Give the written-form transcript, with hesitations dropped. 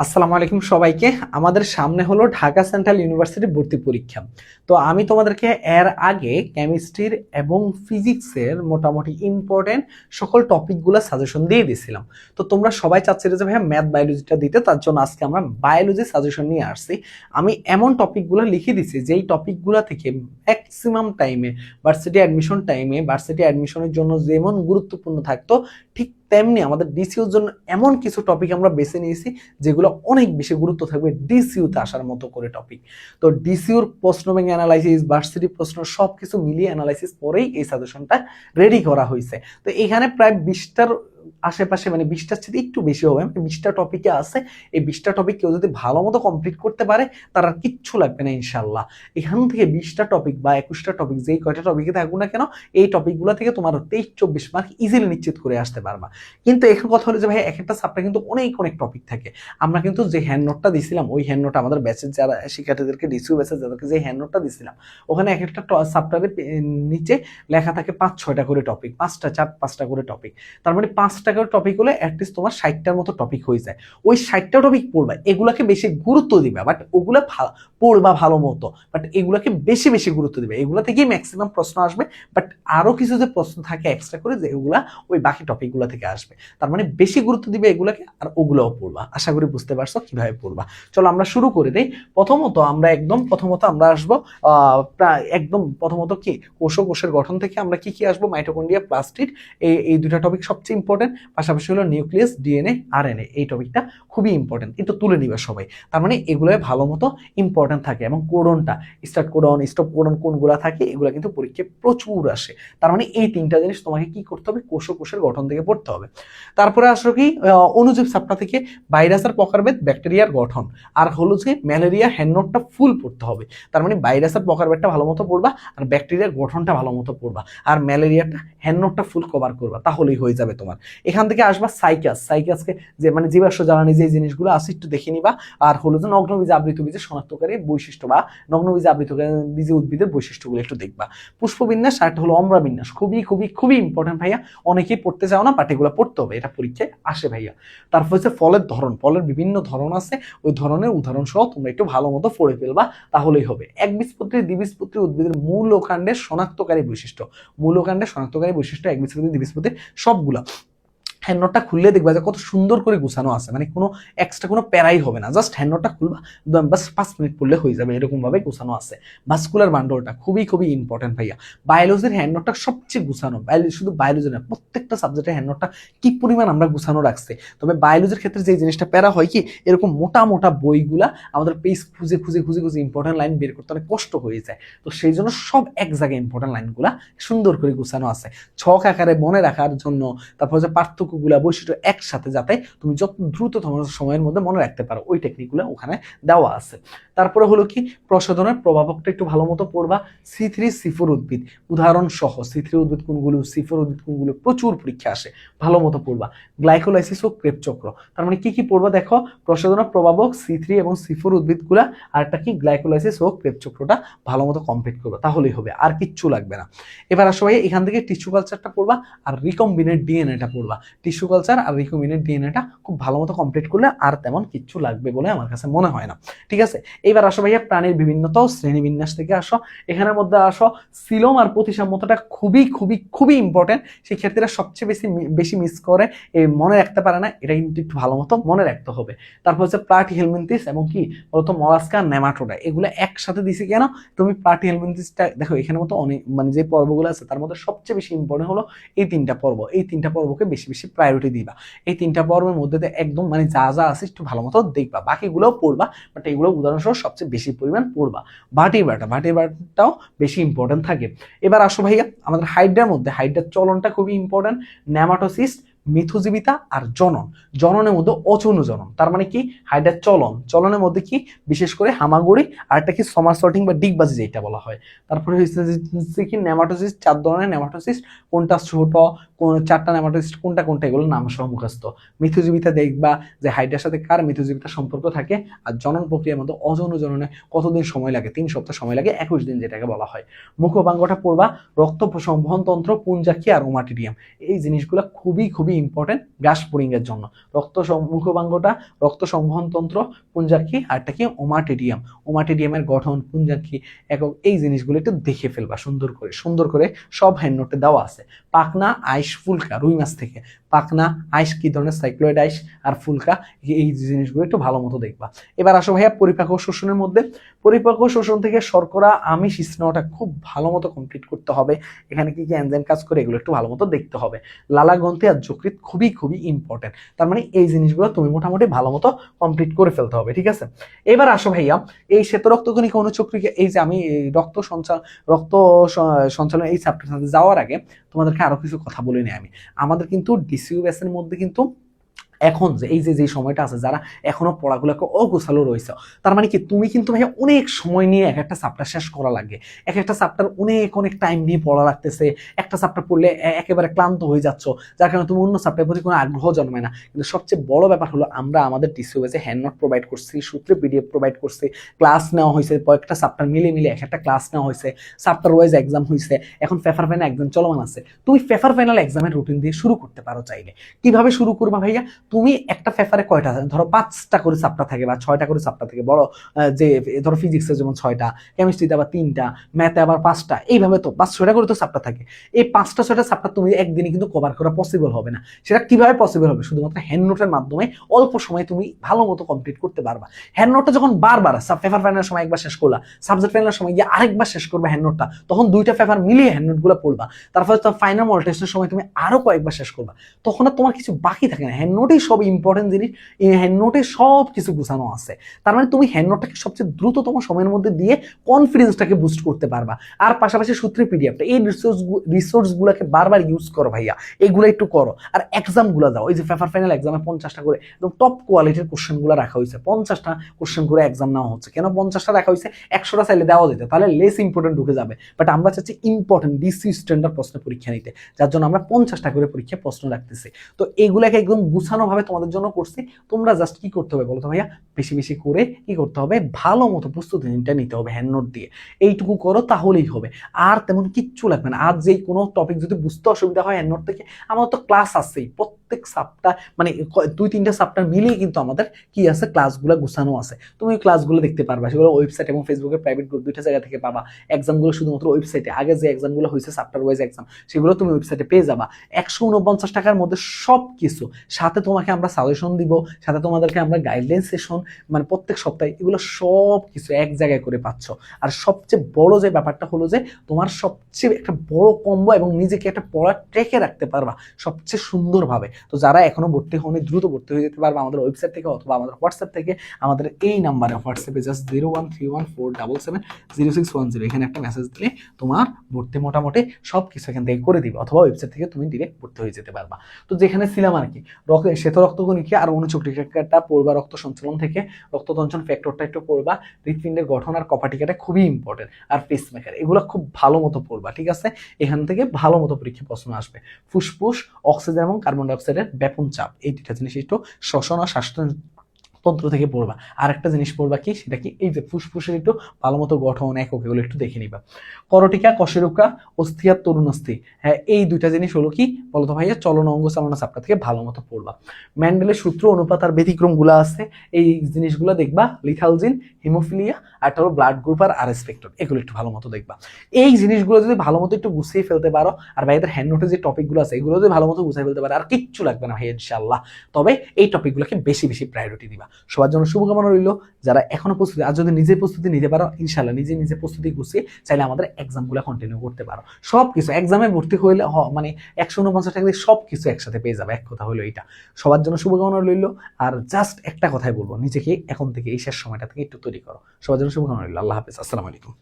আসসালামু আলাইকুম সবাইকে। আমাদের সামনে হলো ঢাকা সেন্ট্রাল ইউনিভার্সিটি ভর্তি পরীক্ষা। তো আমি তোমাদেরকে এর আগে কেমিস্ট্রির এবং ফিজিক্সের মোটামুটি ইম্পর্টেন্ট সকল টপিকগুলো সাজেশন দিয়ে দিয়েছিলাম। তো তোমরা সবাই চাচ্ছিলে যে ভাইয়া ম্যাথ বায়োলজিটা দিতে, তার জন্য আজকে আমরা বায়োলজি সাজেশন নিয়ে আসছি। আমি এমন টপিকগুলো লিখে দিছি যেই টপিকগুলো থেকে ম্যাক্সিমাম টাইমে ভার্সিটি অ্যাডমিশনের জন্য যেমন গুরুত্বপূর্ণ থাকতো, ঠিক তেমনি আমাদের ডিসিউর জন্য এমন কিছু টপিক আমরা বেছে নিয়েছি যেগুলো অনেক বেশি গুরুত্ব থাকবে ডিসিউতে আসার মতো করে টপিক। তো ডিসিউর প্রশ্ন ব্যাংক অ্যানালাইসিস, ভার্সিটি প্রশ্ন সবকিছু মিলিয়ে অ্যানালাইসিস করেই এই সাজেশনটা রেডি করা হয়েছে। তো এখানে প্রায় 20টার আশেপাশে, মানে 20টার চেয়ে একটু বেশি হবে, 20টা টপিকে আছে। এই 20টা টপিক কেউ যদি ভালো মতো কমপ্লিট করতে পারে তার আর কিচ্ছু লাগবে না ইনশাল্লাহ। এখান থেকে 20টা টপিক বা 21টা টপিক, যেই কয়টা টপিকে থাকুক না কেন, এই টপিকগুলো থেকে তোমার 23-24 মার্ক ইজিলি নিশ্চিত করে আসতে পারবা। কিন্তু এখন কথা হলো যে ভাই এক একটা সাবজেক্টে কিন্তু অনেক অনেক টপিক থাকে। আমরা কিন্তু যে হ্যান্ড নোটটা দিছিলাম, ওই হ্যান্ড নোটটা আমাদের ব্যাচের যারা শিক্ষার্থীদেরকে, ডিসিউ ব্যাচের যাদেরকে যে হ্যান্ড নোটটা দিছিলাম, ওখানে এক একটা সাবজেক্টের নিচে লেখা থাকে 5-6টা করে টপিক, 5টা করে টপিক। তার মানে 5টা করে টপিক হলে অ্যাটলিস্ট তোমার 60টার মতো টপিক হয়ে যায়। ওই 60টা টপিক পড়বা, এগুলাকে বেশি গুরুত্ব দিবা, বাট ওগুলা পড়বা ভালো মতো, বাট এগুলাকে বেশি বেশি গুরুত্ব দিবে। এগুলা থেকেই ম্যাক্সিমাম প্রশ্ন আসবে, বাট আরো কিছু যে প্রশ্ন থাকে এক্সট্রা করে, যে এগুলা ওই বাকি টপিকগুলো থেকে আসবে। তার মানে বেশি গুরুত্ব দিবে এগুলাকে, আর ওগুলোও পড়বা। আশা করি বুঝতে পারছো কিভাবে পড়বা। চলো আমরা শুরু করে দেই। প্রথমত আমরা আসবো একদম প্রথমত কি কোষের গঠন থেকে আমরা কি কি আসবো, মাইটোকন্ড্রিয়া, প্লাস্টিড, এই দুটা টপিক সবচেয়ে ইম্পর্টেন্ট। পাশাপাশি হলো নিউক্লিয়াস, ডিএনএ, আরএনএ, এই টপিকটা খুবই ইম্পর্টেন্ট, কিন্তু তুলে নিবা সবাই। তার মানে এগুলো ভালো মতো ইম্পর্টেন্ট থাকে। এবং কোডনটা, স্টার্ট কোডন, স্টপ কোডন কোনগুলা থাকে, এগুলো কিন্তু পরীক্ষায় প্রচুর আসে। তার মানে এই তিনটা জিনিস তোমাকে কি করতে হবে, কোষের গঠন থেকে পড়তে হবে। তারপরে আসলো কি অণুজীব সাপটা থেকে ভাইরাসের প্রকারভেদ, ব্যাকটেরিয়ার গঠন, আর হলো যে ম্যালেরিয়া হ্যান্ডনোটটা ফুল পড়তে হবে। তার মানে ভাইরাসের প্রকারভেদটা ভালো মতো পড়বা, আর ব্যাকটেরিয়ার গঠনটা ভালো মতো পড়বা, আর ম্যালেরিয়াটা হ্যান্ডনোটটা ফুল কভার করবা, তাহলেই হয়ে যাবে তোমার। এখান থেকে আসবা সাইকাসকে, যে মানে জীবাশ্ম জ্বালানি যে জিনিসগুলো আছে একটু দেখে নিবা। আর হলো যে নগ্নবীজ আবৃত বীজের শনাক্তকারী বৈশিষ্ট্য বা নগ্নবীজ আবৃত বীজে উদ্ভিদের বৈশিষ্ট্যগুলো একটু দেখবা। পুষ্পবিন্যাস আর একটা হলো অম্রবিন্যাস, খুবই খুবই খুবই ইম্পর্টেন্ট ভাইয়া। অনেকেই পড়তে চাও না, বাট এগুলো পড়তে হবে, এটা পরীক্ষায় আসে ভাইয়া। তারপর হচ্ছে ফলের ধরন, ফলের বিভিন্ন ধরন আছে, ওই ধরনের উদাহরণ সহ তোমরা একটু ভালো মতো পড়ে ফেলবা, তাহলেই হবে। একবীজপত্রী, দ্বিবীজপত্রী উদ্ভিদের মূল ও কাণ্ডের শনাক্তকারী বৈশিষ্ট্য, একবীজপত্রী, দ্বিবীজপত্রী সবগুলা হ্যান্ডনোটটা খুললে দেখবা যে কত সুন্দর করে গুছানো আছে, মানে কোনো এক্সট্রা কোনো প্যারাই হবে না। জাস্ট হ্যান্ডনোটটা খুলবা, বাস 5 মিনিট পড়লে হয়ে যাবে, এরকম ভাবে গুছানো আছে। ভাস্কুলার বান্ডলটা খুবই খুবই ইম্পর্টেন্ট ভাইয়া। বায়োলজির হ্যান্ডনোটটা সবচেয়ে গুছানো, শুধু বায়োলজি না, প্রত্যেকটা সাবজেক্টের হ্যান্ডনোটটা কি পরিমাণ আমরা গুছানো রাখছি। তবে বায়োলজির ক্ষেত্রে যে জিনিসটা প্যারা হয় কি, এরকম মোটা মোটা বইগুলা আমাদের পেজ খুঁজে খুঁজে খুঁজে খুঁজে ইম্পর্টেন্ট লাইন বের করতে অনেক কষ্ট হয়ে যায়। তো সেই জন্য সব এক জায়গায় ইম্পর্টেন্ট লাইনগুলা সুন্দর করে গুছানো আছে ছক আকারে মনে রাখার জন্য। তারপর যে পার্থক্যগুলা, বৈশিষ্ট্য একসাথে, যাতে তুমি যত দ্রুততম সময়ের মধ্যে মনে রাখতে পারো, ওই টেকনিকগুলো ওখানে দেওয়া আছে। তারপরে হলো কি প্রসাধনের প্রভাবকটা একটু ভালো মতো পড়বা। C3C4 উদ্ভিদ উদাহরণ সহ, C3 উদ্ভিদ কোনগুলো, C4 উদ্ভিদ কোনগুলো, প্রচুর পরীক্ষা আসে, ভালো মতো পড়বা। গ্লাইকোলাইসিস ও ক্রেব চক্র, তার মানে কি কি পড়বা দেখো, প্রসাধনের প্রভাবক, C3 এবং C4 উদ্ভিদগুলা, আর একটা কি গ্লাইকোলাইসিস ও ক্রেব চক্রটা ভালো মতো কমপ্লিট করবা, তাহলেই হবে, আর কিচ্ছু লাগবে না। এবার আসো ভাই, এখান থেকে টিস্যু কালচারটা পড়বা, আর রিকম্বিনেন্ট ডিএনএটা পড়বা। টিস্যু কালচার আর রিকম্বিনেন্ট ডিএনএটা খুব ভালো মতো কমপ্লিট করলে আর তেমন কিচ্ছু লাগবে বলে আমার কাছে মনে হয় না। ঠিক আছে, এবার আসো ভাইয়া প্রাণীর বিভিন্নতা ও শ্রেণীবিন্যাস থেকে আসো। এখানের মধ্যে আসো সিলোম আর প্রতিসাম্যতাটা খুবই খুবই খুবই ইম্পর্টেন্ট। শিক্ষার্থীরা সবচেয়ে বেশি বেশি মিস করে, মনে রাখতে পারে না, এটা কিন্তু একটু ভালো মতো মনে রাখতে হবে। তারপর হচ্ছে প্লাটিহেলমিনথিস এবং কি বলতো মলাস্কা, নেমাটোডা, এগুলো একসাথে দিছি কেন, তুমি প্লাটিহেলমিনথিসটা দেখো, এখানের মতো অনেক মানে যে পর্বগুলো আছে তার মধ্যে সবচেয়ে বেশি ইম্পর্টেন্ট হলো এই তিনটা পর্ব। এই তিনটা পর্বকে বেশি বেশি প্রায়োরিটি দিবা। এই তিনটা পর্বের মধ্যে একদম মানে যা যা আছে একটু ভালো মতো দেখবা, বাকিগুলোও পড়বা, বাট এগুলো উদাহরণসহ সবচেয়ে বেশি পরিমাণ পড়বা। ভার্টিব্রাটাও বেশি ইম্পর্টেন্ট থাকে। এবার আসো ভাইয়া আমাদের হাইড্রার মধ্যে, হাইড্রার চলনটা খুবই ইম্পর্টেন্ট। নেমাটোসিস্ট, মিথুজীবিতা আর জননের মধ্যে অযৌন জনন, তার মানে কি হাইড্রার চলনের মধ্যে কি বিশেষ করে হামাগুড়ি, আর একটা কি সমারসর্টিং বা ডিগবাজি যেটা বলা হয়। তারপরে হচ্ছে কি নেমাটোসিস্ট, 4 ধরনের নেমাটোসিস্ট, কোনটা ছোট, কোন 4টা নেমাটোসিস্ট কোনটা কোনটা, এগুলো নাম সহ মুখস্থ। মিথুজীবিতা দেখবা যে হাইড্রার সাথে কার মিথুজীবিতার সম্পর্ক থাকে। আর জনন প্রক্রিয়ার মধ্যে অযৌন জননে কতদিন সময় লাগে, 3 সপ্তাহ সময় লাগে, 21 দিন যেটাকে বলা হয়। মুখপাঙ্গটা পড়বা, রক্ত সংবহন তন্ত্র, পুঞ্জাক্ষী আর ওমাটিডিয়াম, এই জিনিসগুলো খুবই খুবই খুবই ইম্পর্টেন্ট গ্যাস পুরিং এর জন্য। মুখবাঙ্গটা রক্ত সংবহন তন্ত্র, পুঞ্জাক্ষী, আরটা কি ওমাটিডিয়াম, ওমাটিডিয়ামের গঠন, পুঞ্জাক্ষী একক, এই জিনিসগুলো একটু দেখে ফেলবা সুন্দর করে সব হ্যান্ড নোটে দেওয়া আছে। পাকনা, আইস, ফুলকা, রুই মাছ থেকে পাকনা, আইস কি ধরনের সাইক্লোয়েড আইস, আর ফুলকা, এই জিনিসগুলো একটু ভালো মতো দেখবা। এবার আসো ভাইয়া পরিপাক শোষণের মধ্যে। পরিপাক শোষণ থেকে শর্করা, আমিষ স্নেহটা খুব ভালো মতো কমপ্লিট করতে হবে। এখানে কি কি এনজাইম কাজ করে এগুলো একটু ভালো মতো দেখতে হবে। লালা গ্রন্থি আর যকৃৎ খুবই ইম্পর্টেন্ট। তার মানে এই জিনিসগুলো তুমি মোটামুটি ভালো মতো কমপ্লিট করে ফেলতে হবে, ঠিক আছে। এবার আসো ভাইয়া এই শ্বেত রক্তকণিকা অনুচক্রিকা, এই যে আমি রক্ত সঞ্চালন এই চ্যাপ্টার সাথে যাওয়ার আগে তোমাদেরকে আরো কিছু কথা বলে নিই আমি। আমাদের কিন্তু ডিসিউ ব্যাসের মধ্যে কিন্তু এখন যে এই যে সময়টা আছে, যারা এখনো পড়াগুলোকে অগোছালো রয়েছে, তার মানে কি তুমি কিন্তু ভাই অনেক সময় নিয়ে এক একটা চ্যাপ্টার শেষ করা লাগে। এক একটা চ্যাপ্টার অনেক টাইম নিয়ে পড়া লাগতেছে। একটা চ্যাপ্টার পড়লে একেবারে ক্লান্ত হয়ে যাচ্ছ, যার কারণে তুমি অন্য চ্যাপ্টারের প্রতি কোনো আগ্রহ জন্মায় না। কিন্তু সবচেয়ে বড় ব্যাপার হলো আমরা আমাদের টিসিউ বেসে হ্যান্ড নোট প্রোভাইড করছি, সূত্রে পিডিএফ প্রোভাইড করছি, ক্লাস নেওয়া হয়েছে, কয়েকটা চ্যাপ্টার মিলে এক একটা ক্লাস নেওয়া হয়েছে, চ্যাপ্টার ওয়াইজ এক্সাম হয়েছে, এখন পেপার ফাইনাল এক্সাম চলমান আছে। তুমি পেপার ফাইনাল এক্সামের রুটিন দিয়ে শুরু করতে পারো চাইলে। কিভাবে শুরু করবা ভাইয়া? তুমি একটা পেপারে কয়টা, ধরো 5টা করে চ্যাপ্টার থাকে বা 6টা করে চ্যাপ্টার থাকে, বড় যে ধরো ফিজিক্সে যেমন 6টা, কেমিস্ট্রিতে আবার 3টা, ম্যাথে আবার 5টা, এইভাবে তো 5-6টা করে তো চ্যাপ্টার থাকে। এই 5টা-6টা চ্যাপ্টার তুমি একদিনে কিন্তু কভার করা পসিবল হবে না। সেটা কিভাবে পসিবল হবে? শুধুমাত্র হ্যান্ড নোটের মাধ্যমে অল্প সময় তুমি ভালো মতো কমপ্লিট করতে পারবা। হ্যান্ড নোটটা যখন বারবার পেপার ফাইনালের সময় একবার শেষ করলা, সাবজেক্ট ফাইনালের সময় গিয়ে আরেকবার শেষ করবে হ্যান্ড নোটটা, তখন 2টা পেপার মিলিয়ে হ্যান্ড নোটগুলো পড়বা। তারপরে তো ফাইনাল মডেল টেস্টের সময় তুমি আরো কয়েকবার শেষ করবা, তখন আর তোমার কিছু বাকি থাকে না। হ্যান্ড নোটেই সব ইম্পর্টেন্ট জিনিস, এই হ্যান্ড নোটে সব কিছু গুছানো আছে। তার মানে তুমি হ্যান্ড নোটটাকে সবচেয়ে দ্রুততম সময়ের মধ্যে দিয়ে কনফিডেন্সটাকে বুস্ট করতে পারবা। আর পাশাপাশি সূত্রে পিডিএফটা, এই রিসোর্সগুলোকে বারবার ইউজ করো ভাইয়া, এগুলো একটু করো। আর এক্সামগুলো দাও, এই যে পেপার ফাইনাল এক্সামে 50টা করে একদম টপ কোয়ালিটির কোশ্চেনগুলো রাখা হয়েছে, 50টা কোশ্চেন করে এক্সাম নেওয়া হচ্ছে। কেন 50টা রাখা হয়েছে? 100টা চাইলে দেওয়া যেত, তাহলে লেস ইম্পর্টেন্ট ঢুকে যাবে, বাট আমরা চাচ্ছি ইম্পর্টেন্ট ডিসি স্ট্যান্ডার্ড প্রশ্ন পরীক্ষা নিতে, যার জন্য আমরা 50টা করে পরীক্ষায় প্রশ্ন রাখতেছি। তো এইগুলাকে একদম গুছানো ভাবে তোমাদের জন্য করছি। তোমরা জাস্ট কি করতে হবে বলো তো ভাইয়া? বেশি করে কি করতে হবে? ভালো মতো প্রস্তুতিটা নিতে হবে হ্যান্ড নোট দিয়ে। এইটুকু করো তাহলেই হবে, আর তেমন কিচ্ছু লাগবে না। আর যেই কোনো টপিক যদি বুঝতে অসুবিধা হয় হ্যান্ড নোট থেকে, আমাদের তো ক্লাস আছেই, প্রত্যেক সপ্তাহ মানে 2-3টা সপ্তাহ মিলিয়ে কিন্তু আমাদের কি আছে, ক্লাসগুলো গুছানো আছে। তুমি ওই ক্লাসগুলো দেখতে পারবা, সেগুলো ওয়েবসাইট এবং ফেসবুকের প্রাইভেট গ্রুপ 2টা জায়গা থেকে পাবা। এক্সামগুলো শুধুমাত্র ওয়েবসাইটে, আগে যে এক্সামগুলো হয়েছে চ্যাপ্টার ওয়াইজ এক্সাম, সেগুলো তুমি ওয়েবসাইটে পেয়ে যাবা। 149 টাকার মধ্যে সব কিছু, সাথে তোমাকে আমরা সাজেশন দিব, সাথে তোমাদেরকে আমরা গাইডলাইন সেশন, মানে প্রত্যেক সপ্তাহে এগুলো সব কিছু এক জায়গায় করে পাচ্ছ। আর সবচেয়ে বড় যে ব্যাপারটা হলো যে তোমার সবচেয়ে একটা বড় কম্বো এবং নিজেকে একটা পড়া ট্রেকে রাখতে পারবা সবচেয়ে সুন্দরভাবে। তো যারা এখনো ভর্তি হয়নি দ্রুত ভর্তি হয়ে যেতে পারবা আমাদের ওয়েবসাইট থেকে অথবা আমাদের হোয়াটসঅ্যাপ থেকে। আমাদের এই নাম্বারে হোয়াটসঅ্যাপে জাস্ট 013147700610 এখানে একটা মেসেজ দিলে তোমার ভর্তি মোটামুটি সব কিছু এখান থেকে করে দিবে, অথবা ওয়েবসাইট থেকে তুমি ডিরেক্ট ভর্তি হয়ে যেতে পারবা। তো যেখানে ছিলাম আর কি, শ্বেত রক্তকণিকা আর অনুচক্রিকাটা পড়বা, রক্ত সঞ্চালন থেকে রক্ততঞ্চন ফ্যাক্টরটা একটু পড়বা, হৃৎপিণ্ডের গঠন আর কপাটিকাটা খুবই ইম্পর্টেন্ট, আর পেসমেকার এগুলো খুব ভালো মতো পড়বা, ঠিক আছে। এখান থেকে ভালো মতো পরীক্ষা প্রশ্ন আসবে। ফুসফুস, অক্সিজেন এবং কার্বন ডাইঅক্সাইডের ব্যাপন চাপ, এই দুটা জিনিস একটু শ্বসন আর তন্ত্র থেকে পড়বা। আর একটা জিনিস পড়বা কি, সেটা কি, এই যে ফুসফুসের একটু ভালো মতো গঠন একক, এগুলো একটু দেখে নিবা। করটিকা, কশেরুকা, অস্থি আর তরুণস্থি, হ্যাঁ এই দুইটা জিনিস হলো কি বলতো ভাইয়া, চলন অঙ্গ চালনা চাপটা থেকে ভালো মতো পড়বা। ম্যান্ডেলের সূত্র, অনুপাত আর ব্যতিক্রম গুলা আছে, এই জিনিসগুলো দেখবা। লিথালজিন, হিমোফিলিয়া, আর হলো ব্লাড গ্রুপ আর আরএস ফ্যাক্টর, এগুলো একটু ভালো মতো দেখবা। এই জিনিসগুলো যদি ভালো মতো একটু গুছিয়ে ফেলতে পারো, আর ভাইয়াদের হ্যান্ড নোটে যে টপিকগুলো আছে এগুলো যদি ভালো মতো গুছিয়ে ফেলতে পারো, আর কিচ্ছু লাগবে না ভাই ইনশাআল্লাহ। তবে এই টপিকগুলোকে বেশি প্রায়োরিটি দিবা। সবার জন্য শুভকামনা রইল। যারা এখনো প্রস্তুতি, আর যদি নিজে প্রস্তুতি নিতে পারো ইনশাআল্লাহ, নিজে প্রস্তুতি গুছিয়ে চাইলে আমাদের এক্সামগুলো কন্টিনিউ করতে পারো। সবকিছু এক্সামে ভর্তি হইলে মানে 149 টাকা দিয়ে সবকিছু একসাথে পেয়ে যাবে, এক কথা হলো এইটা। সবার জন্য শুভকামনা রইল। আর জাস্ট একটা কথাই বলবো, নিজেকে এখন থেকে এই শেষ সময়টা থেকে একটু তৈরি করো। সবার জন্য শুভকামনা রইল। আল্লাহ হাফেজ, আসসালামু আলাইকুম।